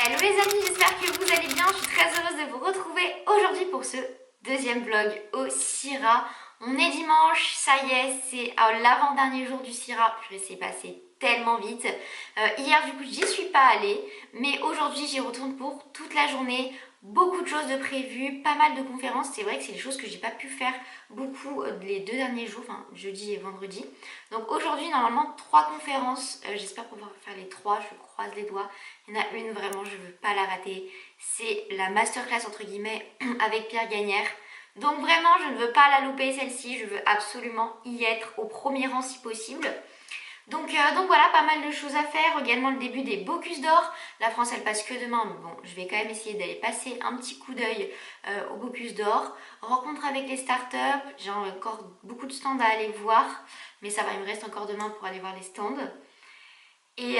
Hello les amis, j'espère que vous allez bien. Je suis très heureuse de vous retrouver aujourd'hui pour ce deuxième vlog au CIRA. On est dimanche, ça y est, c'est l'avant-dernier jour du CIRA. Je sais passer tellement vite. Hier du coup j'y suis pas allée, mais aujourd'hui j'y retourne pour toute la journée. Beaucoup de choses de prévues, pas mal de conférences. C'est vrai que c'est des choses que j'ai pas pu faire beaucoup les deux derniers jours, enfin jeudi et vendredi. Donc aujourd'hui normalement 3 conférences, j'espère pouvoir faire les 3, je croise les doigts. Il y en a une vraiment, je veux pas la rater, c'est la masterclass entre guillemets avec Pierre Gagnère. Donc vraiment je ne veux pas la louper celle-ci, je veux absolument y être au premier rang si possible. Donc voilà, pas mal de choses à faire, également le début des Bocuse d'Or. La France elle passe que demain, mais bon, je vais quand même essayer d'aller passer un petit coup d'œil au Bocuse d'Or. Rencontre avec les startups, j'ai encore beaucoup de stands à aller voir, mais ça va, il me reste encore demain pour aller voir les stands. Et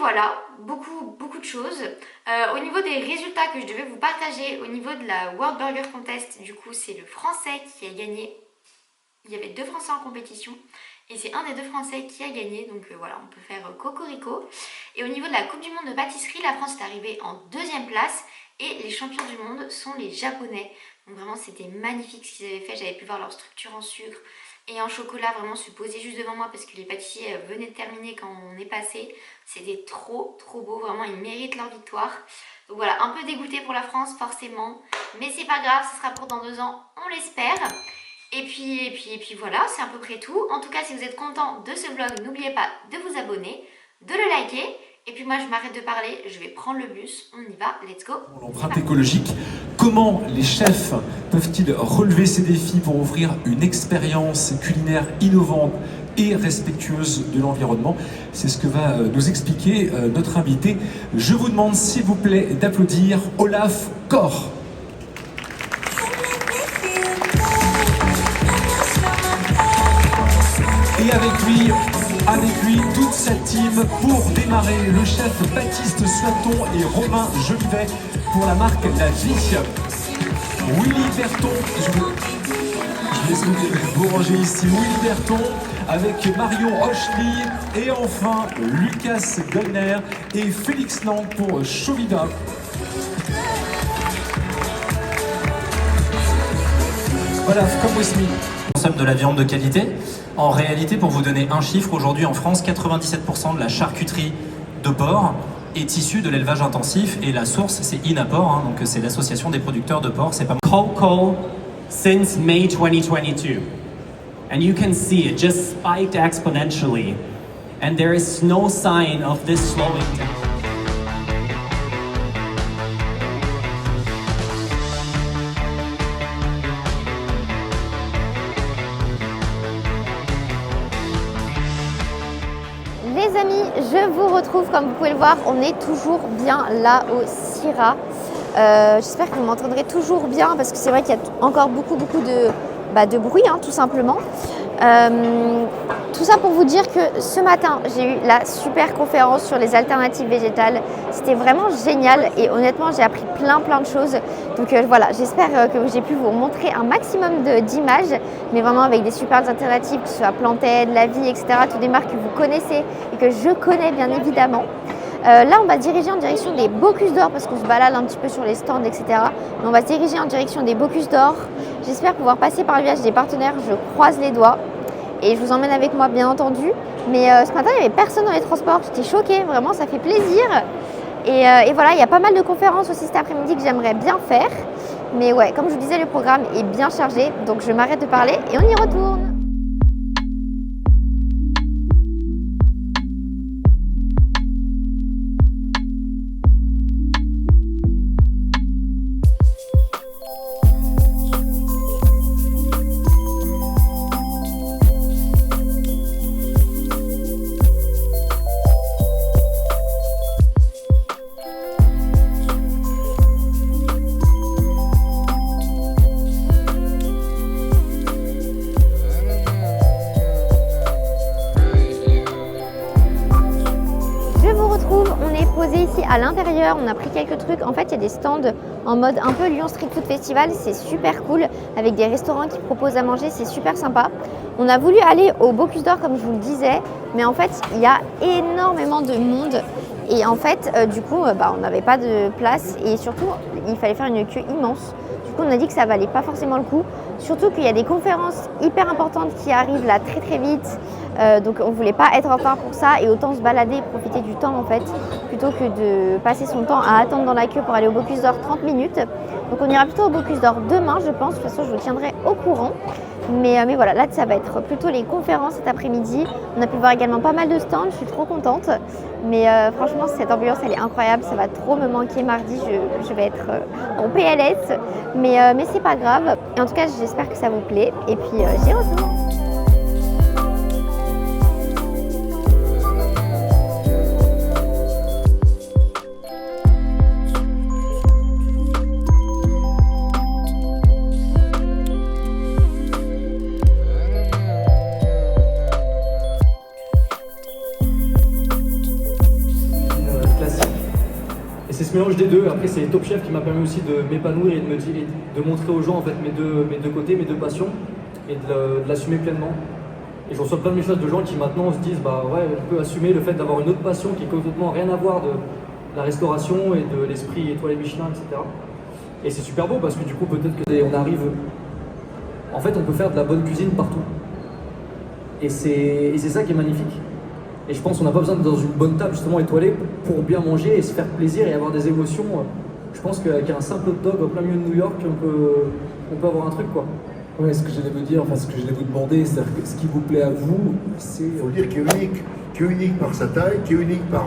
voilà, beaucoup de choses. Au niveau des résultats que je devais vous partager, au niveau de la World Burger Contest, du coup c'est le français qui a gagné. Il y avait 2 Français en compétition et c'est un des 2 Français qui a gagné, donc voilà, on peut faire cocorico. Et au niveau de la Coupe du Monde de pâtisserie, la France est arrivée en 2e place et les champions du monde sont les Japonais. Donc vraiment c'était magnifique ce qu'ils avaient fait, j'avais pu voir leur structure en sucre et en chocolat vraiment se poser juste devant moi parce que les pâtissiers venaient de terminer quand on est passé. C'était trop beau, vraiment ils méritent leur victoire. Donc voilà, un peu dégoûté pour la France forcément, mais c'est pas grave, ce sera pour dans 2 ans, on l'espère. Et puis voilà, c'est à peu près tout. En tout cas, si vous êtes content de ce vlog, n'oubliez pas de vous abonner, de le liker. Et puis moi, je m'arrête de parler, je vais prendre le bus, on y va, let's go. L'empreinte écologique, comment les chefs peuvent-ils relever ces défis pour offrir une expérience culinaire innovante et respectueuse de l'environnement? C'est ce que va nous expliquer notre invité. Je vous demande s'il vous plaît d'applaudir Olaf Kor. Et avec lui, toute sa team pour démarrer, le chef Baptiste Soiton et Romain Jolivet pour la marque La Vie. Willy Berton, je laisse vous ranger ici, Willy Berton avec Marion Hochely et enfin Lucas Gollner et Félix Lang pour Chovida. Voilà, come with me. Consomme de la viande de qualité. En réalité, pour vous donner un chiffre, aujourd'hui en France, 97% de la charcuterie de porc est issue de l'élevage intensif et la source c'est Inapor, donc c'est l'association des producteurs de porc. C'est pas Cocoa since May 2022, and you can see it just spiked exponentially, and there is no sign of this slowing down. Les amis, je vous retrouve, comme vous pouvez le voir, on est toujours bien là au CIRA. J'espère que vous m'entendrez toujours bien parce que c'est vrai qu'il y a encore beaucoup de bruit, tout simplement. Tout ça pour vous dire que ce matin, j'ai eu la super conférence sur les alternatives végétales. C'était vraiment génial et honnêtement, j'ai appris plein de choses. Donc voilà, j'espère que j'ai pu vous montrer un maximum d'images, mais vraiment avec des super alternatives, que ce soit Planted, La Vie, etc. Toutes des marques que vous connaissez et que je connais bien évidemment. Là, on va se diriger en direction des Bocuse d'Or parce qu'on se balade un petit peu sur les stands, etc. Mais on va se diriger en direction des Bocuse d'Or. J'espère pouvoir passer par le village des partenaires. Je croise les doigts. Et je vous emmène avec moi, bien entendu. Mais ce matin, il n'y avait personne dans les transports. J'étais choquée, vraiment, ça fait plaisir. Et voilà, il y a pas mal de conférences aussi cet après-midi que j'aimerais bien faire. Mais ouais, comme je vous disais, le programme est bien chargé. Donc je m'arrête de parler et on y retourne. À l'intérieur, on a pris quelques trucs. En fait, il y a des stands en mode un peu Lyon Street Food Festival. C'est super cool avec des restaurants qui proposent à manger. C'est super sympa. On a voulu aller au Bocuse d'Or comme je vous le disais, mais en fait, il y a énormément de monde Et en fait, du coup, on n'avait pas de place et surtout, il fallait faire une queue immense. Du coup, on a dit que ça valait pas forcément le coup. Surtout qu'il y a des conférences hyper importantes qui arrivent là très très vite. Donc on voulait pas être en retard pour ça et autant se balader et profiter du temps en fait, plutôt que de passer son temps à attendre dans la queue pour aller au Bocuse d'Or 30 minutes. Donc on ira plutôt au Bocuse d'Or demain, je pense. De toute façon, je vous tiendrai au courant. Mais voilà, là ça va être plutôt les conférences cet après-midi. On a pu voir également pas mal de stands, je suis trop contente. Mais franchement, cette ambiance elle est incroyable, ça va trop me manquer mardi, je vais être en PLS. Mais c'est pas grave. Et en tout cas, j'espère que ça vous plaît. Et puis j'y retourne. C'est ce mélange des deux. Après, c'est Top Chef qui m'a permis aussi de m'épanouir et de montrer aux gens en fait mes deux côtés, mes deux passions et de l'assumer pleinement. Et je reçois plein de messages de gens qui maintenant se disent bah ouais, on peut assumer le fait d'avoir une autre passion qui est complètement rien à voir de la restauration et de l'esprit étoilé Michelin, etc. Et c'est super beau parce que du coup peut-être qu'on arrive. En fait, on peut faire de la bonne cuisine partout. Et c'est ça qui est magnifique. Et je pense qu'on n'a pas besoin d'être dans une bonne table justement étoilée pour bien manger et se faire plaisir et avoir des émotions. Je pense qu'avec un simple hot dog au plein milieu de New York, on peut avoir un truc quoi. Ouais, ce que j'allais vous dire, enfin ce que j'allais vous demander, c'est que ce qui vous plaît à vous, c'est... Il faut dire qu'il est unique par sa taille, qui est unique par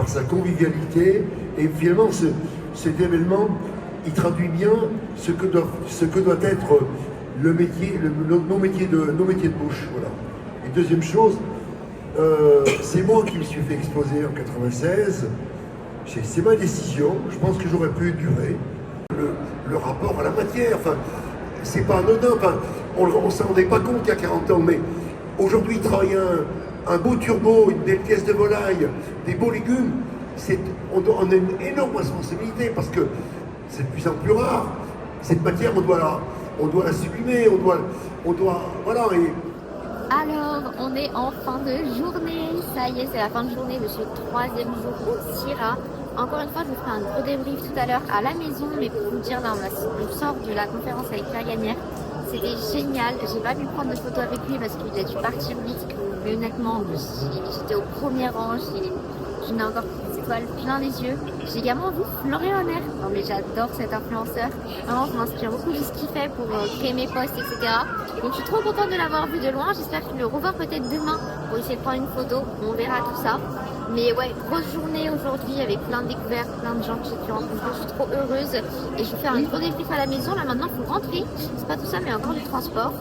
sa convivialité. Et finalement, cet événement, il traduit bien ce que doit être le métier, nos métiers de bouche. Voilà. Et deuxième chose, c'est moi qui me suis fait exploser en 96. C'est ma décision. Je pense que j'aurais pu durer. Le rapport à la matière, enfin, c'est pas anodin. Enfin, on ne s'en rendait pas compte il y a 40 ans, mais aujourd'hui, travailler un beau turbo, une belle pièce de volaille, des beaux légumes, on a une énorme responsabilité parce que c'est de plus en plus rare. Cette matière, on doit la sublimer, on doit, voilà. Alors, on est en fin de journée. Ça y est, c'est la fin de journée de ce 3e jour au Syrah. Encore une fois, je vous ferai un gros débrief tout à l'heure à la maison, mais pour vous dire, là, on sort de la conférence avec Pierre Gagnère. C'était génial. J'ai pas pu prendre de photos avec lui parce qu'il a dû partir vite. Mais honnêtement, j'étais au premier rang. J'en ai encore des étoiles plein les yeux. J'ai également vu Florian Honner. Non mais j'adore cet influenceur. Vraiment, je m'inspire beaucoup de ce qu'il fait pour créer mes posts, etc. Donc je suis trop contente de l'avoir vu de loin. J'espère le revoir peut-être demain pour essayer de prendre une photo. On verra tout ça. Mais ouais, grosse journée aujourd'hui avec plein de découvertes, plein de gens que j'ai pu rencontrer. Je suis trop heureuse. Et je vais faire un gros débrief à la maison. Là maintenant, il faut rentrer. C'est pas tout ça, mais encore du transport.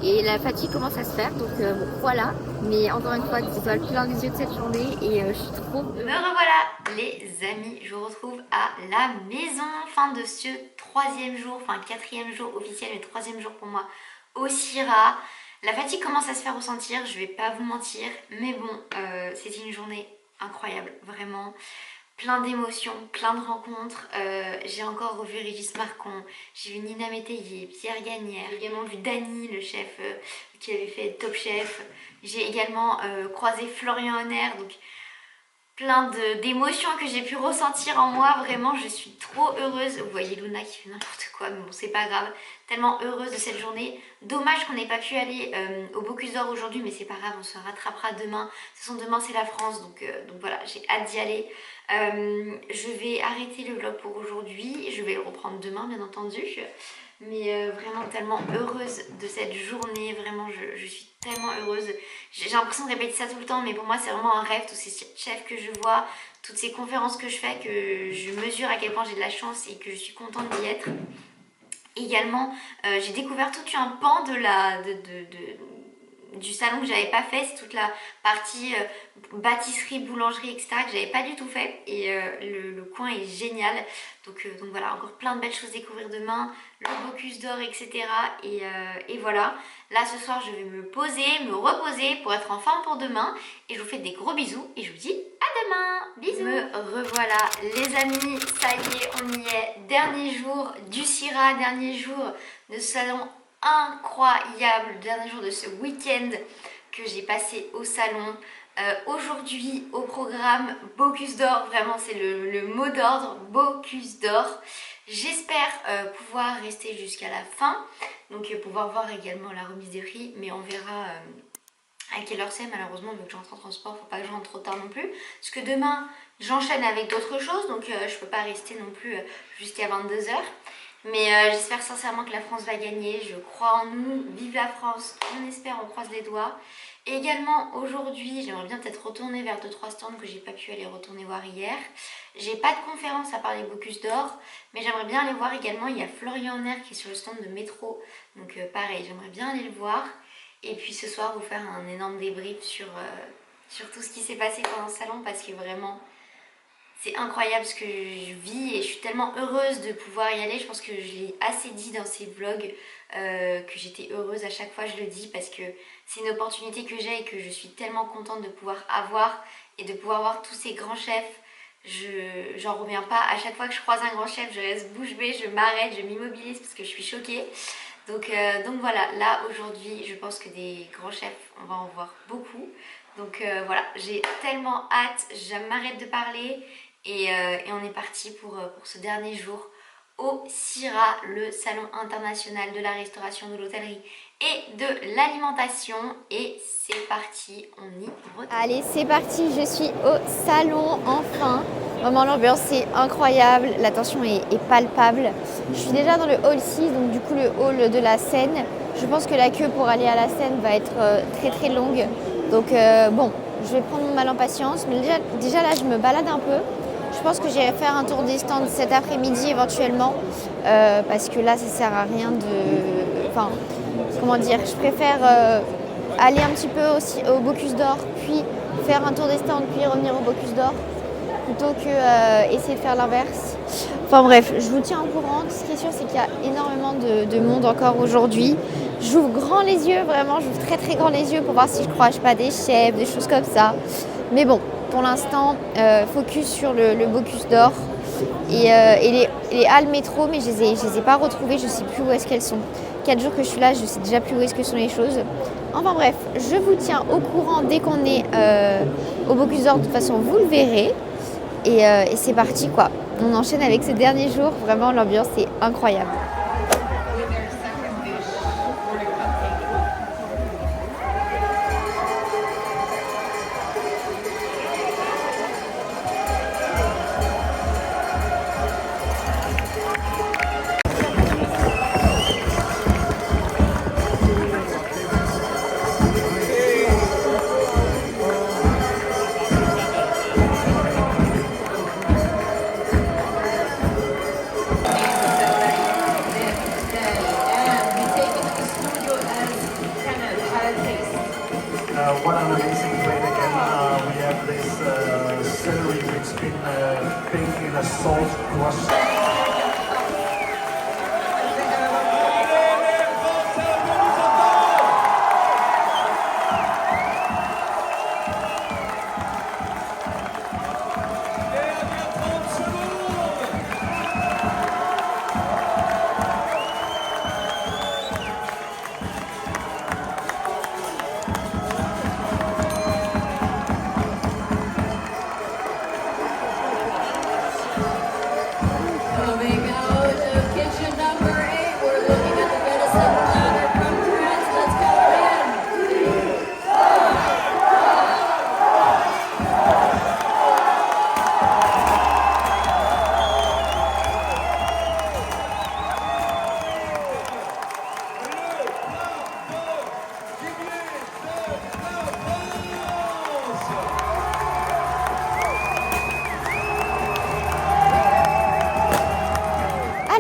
Et la fatigue commence à se faire, donc bon, voilà. Mais encore une fois, des étoiles plein les yeux de cette journée et je suis trop... Me revoilà les amis, je vous retrouve à la maison. Fin de ce 3e jour, enfin 4e jour officiel, mais 3e jour pour moi au Syrah. La fatigue commence à se faire ressentir, je vais pas vous mentir. Mais bon, c'était une journée incroyable, vraiment. Plein d'émotions, plein de rencontres. J'ai encore revu Régis Marcon, j'ai vu Nina Métayer, Pierre Gagnère, j'ai également vu Dany, le chef qui avait fait Top Chef. J'ai également croisé Florian Honner, donc plein d'émotions que j'ai pu ressentir en moi. Vraiment, je suis trop heureuse. Vous voyez Luna qui fait n'importe quoi, mais bon, c'est pas grave. Tellement heureuse de cette journée. Dommage qu'on n'ait pas pu aller au Bocuse d'Or aujourd'hui, mais c'est pas grave, on se rattrapera demain. De toute façon, demain c'est la France, donc voilà, j'ai hâte d'y aller. Je vais arrêter le vlog pour aujourd'hui. Je vais le reprendre demain, bien entendu. Mais vraiment tellement heureuse de cette journée. Vraiment, je suis tellement heureuse. J'ai l'impression de répéter ça tout le temps, mais pour moi, c'est vraiment un rêve. Tous ces chefs que je vois, toutes ces conférences que je fais, que je mesure à quel point j'ai de la chance et que je suis contente d'y être. Également, j'ai découvert tout un pan du salon que j'avais pas fait. C'est toute la partie pâtisserie, boulangerie, etc. que j'avais pas du tout fait. Et le coin est génial. Donc voilà, encore plein de belles choses à découvrir demain. Le Bocuse d'Or, etc. Et voilà. Là, ce soir, je vais me poser, me reposer pour être en forme pour demain. Et je vous fais des gros bisous. Et je vous dis à demain. Bisous. Me revoilà, les amis. Ça y est, on y est. Dernier jour du Syrah. Dernier jour de ce salon incroyable. Dernier jour de ce week-end que j'ai passé au salon. Aujourd'hui au programme Bocuse d'or, vraiment c'est le mot d'ordre, Bocuse d'or. J'espère pouvoir rester jusqu'à la fin, donc pouvoir voir également la remise des prix, mais on verra à quelle heure c'est. Malheureusement, vu que j'entre en transport, faut pas que je rentre trop tard non plus, parce que demain j'enchaîne avec d'autres choses, donc je peux pas rester non plus jusqu'à 22h. Mais j'espère sincèrement que la France va gagner, je crois en nous, vive la France, on espère, on croise les doigts. Et également aujourd'hui, j'aimerais bien peut-être retourner vers 2-3 stands que j'ai pas pu aller retourner voir hier. J'ai pas de conférence à part les Bocuse d'or, mais j'aimerais bien aller voir également, il y a Florian Honner qui est sur le stand de métro, donc pareil, j'aimerais bien aller le voir. Et puis ce soir vous faire un énorme débrief sur tout ce qui s'est passé pendant le salon, parce que vraiment c'est incroyable ce que je vis et je suis tellement heureuse de pouvoir y aller. Je pense que je l'ai assez dit dans ces vlogs, que j'étais heureuse à chaque fois, je le dis, parce que c'est une opportunité que j'ai et que je suis tellement contente de pouvoir avoir et de pouvoir voir tous ces grands chefs. J'en reviens pas, à chaque fois que je croise un grand chef, je reste bouche bée, je m'arrête, je m'immobilise parce que je suis choquée. Donc voilà, là aujourd'hui je pense que des grands chefs, on va en voir beaucoup. Donc voilà, j'ai tellement hâte, je m'arrête de parler et on est parti pour ce dernier jour au CIRA, le salon international de la restauration, de l'hôtellerie et de l'alimentation. Et c'est parti, on y retourne. Allez, c'est parti, je suis au salon enfin. Vraiment l'ambiance est incroyable, l'attention est palpable. Je suis déjà dans le hall 6, donc du coup le hall de la scène. Je pense que la queue pour aller à la scène va être très très longue. Donc bon, je vais prendre mon mal en patience, mais déjà là je me balade un peu. Je pense que j'irai faire un tour des stands cet après-midi éventuellement, parce que là ça sert à rien de... Enfin, comment dire, je préfère aller un petit peu aussi au Bocuse d'or, puis faire un tour des stands, puis revenir au Bocuse d'or, plutôt que essayer de faire l'inverse. Enfin bref, je vous tiens au courant. Ce qui est sûr, c'est qu'il y a énormément de monde encore aujourd'hui. J'ouvre grand les yeux, vraiment, j'ouvre très très grand les yeux pour voir si je croise pas des chefs, des choses comme ça. Mais bon, pour l'instant, focus sur le Bocuse d'or et les halles métro, mais je les ai pas retrouvées, je sais plus où est-ce qu'elles sont. 4 jours que je suis là, je sais déjà plus où est-ce que sont les choses. Enfin bref, je vous tiens au courant dès qu'on est au Bocuse d'or. De toute façon, vous le verrez. Et c'est parti quoi. On enchaîne avec ce dernier jour. Vraiment, l'ambiance est incroyable. What an amazing plate again. We have this celery which been baked in a salt crust.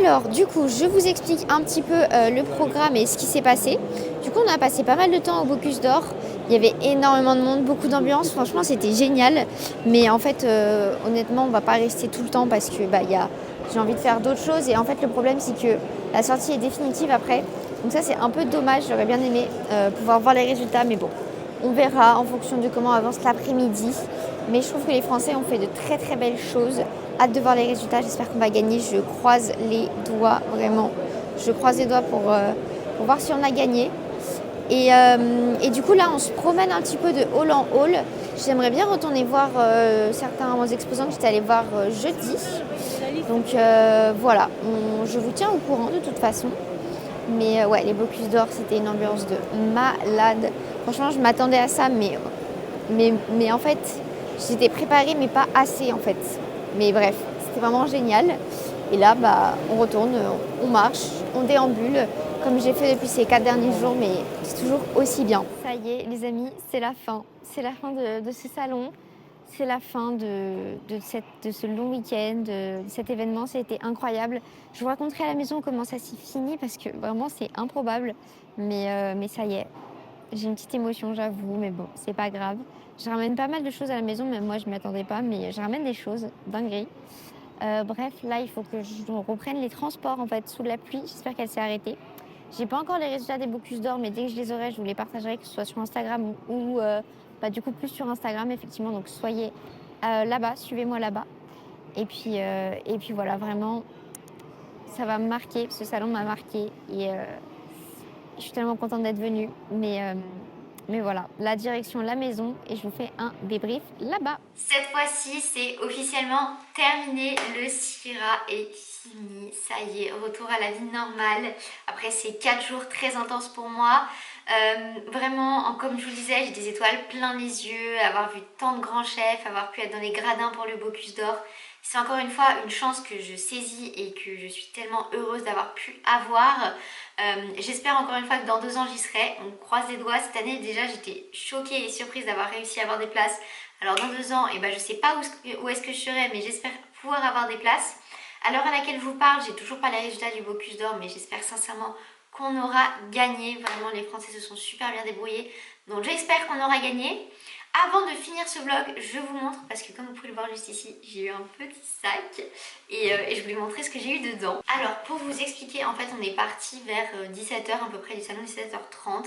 Alors du coup je vous explique un petit peu le programme et ce qui s'est passé. Du coup on a passé pas mal de temps au Bocuse d'or. Il y avait énormément de monde, beaucoup d'ambiance, franchement c'était génial. Mais en fait honnêtement on va pas rester tout le temps parce que j'ai envie de faire d'autres choses. Et en fait le problème c'est que la sortie est définitive après. Donc ça c'est un peu dommage, j'aurais bien aimé pouvoir voir les résultats. Mais bon, on verra en fonction de comment avance l'après-midi. Mais je trouve que les Français ont fait de très très belles choses. Hâte de voir les résultats, j'espère qu'on va gagner. Je croise les doigts, vraiment. Je croise les doigts pour voir si on a gagné. Et du coup là on se promène un petit peu de hall en hall. J'aimerais bien retourner voir certains exposants que j'étais allée voir jeudi. Donc voilà, je vous tiens au courant de toute façon. Mais ouais, les Bocuse d'Or, c'était une ambiance de malade. Franchement, je m'attendais à ça, mais en fait, j'étais préparée, mais pas assez en fait. Mais bref, c'était vraiment génial. Et là, bah, on retourne, on marche, on déambule, comme j'ai fait depuis ces 4 derniers jours, mais c'est toujours aussi bien. Ça y est, les amis, c'est la fin. C'est la fin de ce salon. C'est la fin de ce long week-end, de cet événement. Ça a été incroyable. Je vous raconterai à la maison comment ça s'est fini parce que vraiment, c'est improbable. Mais ça y est, j'ai une petite émotion, j'avoue, mais bon, c'est pas grave. Je ramène pas mal de choses à la maison, même moi, je m'y attendais pas, mais je ramène des choses, dinguerie. Bref, là, il faut que je reprenne les transports en fait sous la pluie. J'espère qu'elle s'est arrêtée. J'ai pas encore les résultats des Bocuse d'Or, mais dès que je les aurai, je vous les partagerai, que ce soit sur Instagram ou du coup plus sur Instagram, effectivement. Donc soyez là-bas, suivez-moi là-bas. Et puis voilà, vraiment, ça va me marquer. Ce salon m'a marqué et je suis tellement contente d'être venue. Mais voilà, la direction, la maison, et je vous fais un débrief là-bas. Cette fois-ci, c'est officiellement terminé. Le Syrah est fini. Ça y est, retour à la vie normale. Après ces 4 jours très intenses pour moi. Vraiment, comme je vous le disais, j'ai des étoiles plein les yeux. Avoir vu tant de grands chefs, avoir pu être dans les gradins pour le Bocuse d'Or. C'est encore une fois une chance que je saisis et que je suis tellement heureuse d'avoir pu avoir. J'espère encore une fois que dans 2 ans j'y serai. On croise les doigts. Cette année déjà j'étais choquée et surprise d'avoir réussi à avoir des places. Alors dans 2 ans, je sais pas où est-ce que je serai, mais j'espère pouvoir avoir des places. À l'heure à laquelle je vous parle, j'ai toujours pas les résultats du Bocuse d'Or, mais j'espère sincèrement qu'on aura gagné. Vraiment, les Français se sont super bien débrouillés. Donc j'espère qu'on aura gagné. Avant de finir ce vlog, je vous montre, parce que comme vous pouvez le voir juste ici, j'ai eu un petit sac et je voulais montrer ce que j'ai eu dedans. Alors pour vous expliquer, en fait on est parti vers 17h à peu près du salon, 17h30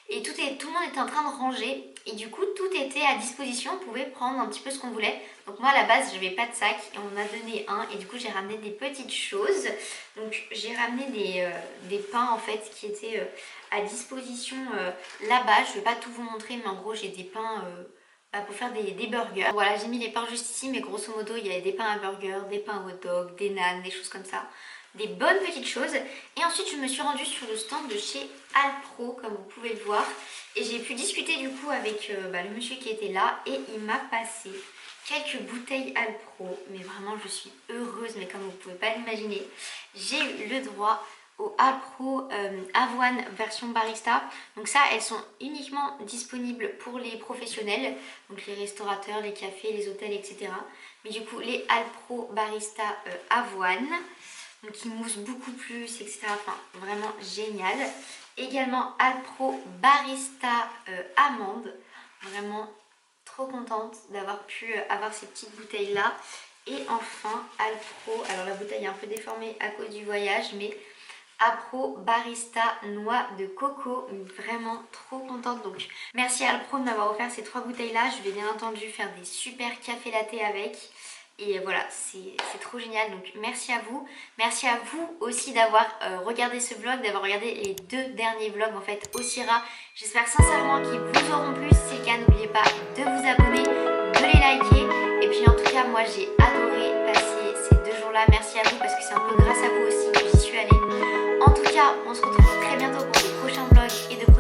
et tout le monde était en train de ranger et du coup tout était à disposition, on pouvait prendre un petit peu ce qu'on voulait. Donc moi à la base je n'avais pas de sac et on m'a donné un et du coup j'ai ramené des petites choses. Donc j'ai ramené des pains en fait qui étaient à disposition là-bas. Je ne vais pas tout vous montrer, mais en gros j'ai des pains pour faire des burgers. Voilà, j'ai mis les pains juste ici, mais grosso modo il y avait des pains à burger, des pains hot dog, des naans, des choses comme ça. Des bonnes petites choses. Et ensuite je me suis rendue sur le stand de chez Alpro, comme vous pouvez le voir. Et j'ai pu discuter du coup avec le monsieur qui était là et il m'a passé quelques bouteilles Alpro. Mais vraiment je suis heureuse, mais comme vous pouvez pas l'imaginer, j'ai eu le droit au Alpro avoine version barista. Donc ça, elles sont uniquement disponibles pour les professionnels, donc les restaurateurs, les cafés, les hôtels, etc. Mais du coup les Alpro barista avoine, donc ils moussent beaucoup plus, etc. Enfin vraiment génial. Également Alpro barista amande, vraiment trop contente d'avoir pu avoir ces petites bouteilles là. Et enfin Alpro, alors la bouteille est un peu déformée à cause du voyage, mais Alpro barista noix de coco, vraiment trop contente. Donc merci à Alpro de m'avoir offert ces 3 bouteilles là. Je vais bien entendu faire des super café latte avec. Et voilà, c'est trop génial, donc merci à vous. Merci à vous aussi d'avoir regardé ce vlog, d'avoir regardé les 2 derniers vlogs en fait au Syrah. J'espère sincèrement qu'ils vous auront plu. Si c'est le cas, n'oubliez pas de vous abonner, de les liker. Et puis en tout cas, moi j'ai adoré passer ces 2 jours là. Merci à vous parce que c'est un peu grâce à vous aussi que j'y suis allée. En tout cas, on se retrouve très bientôt pour de prochains vlogs et de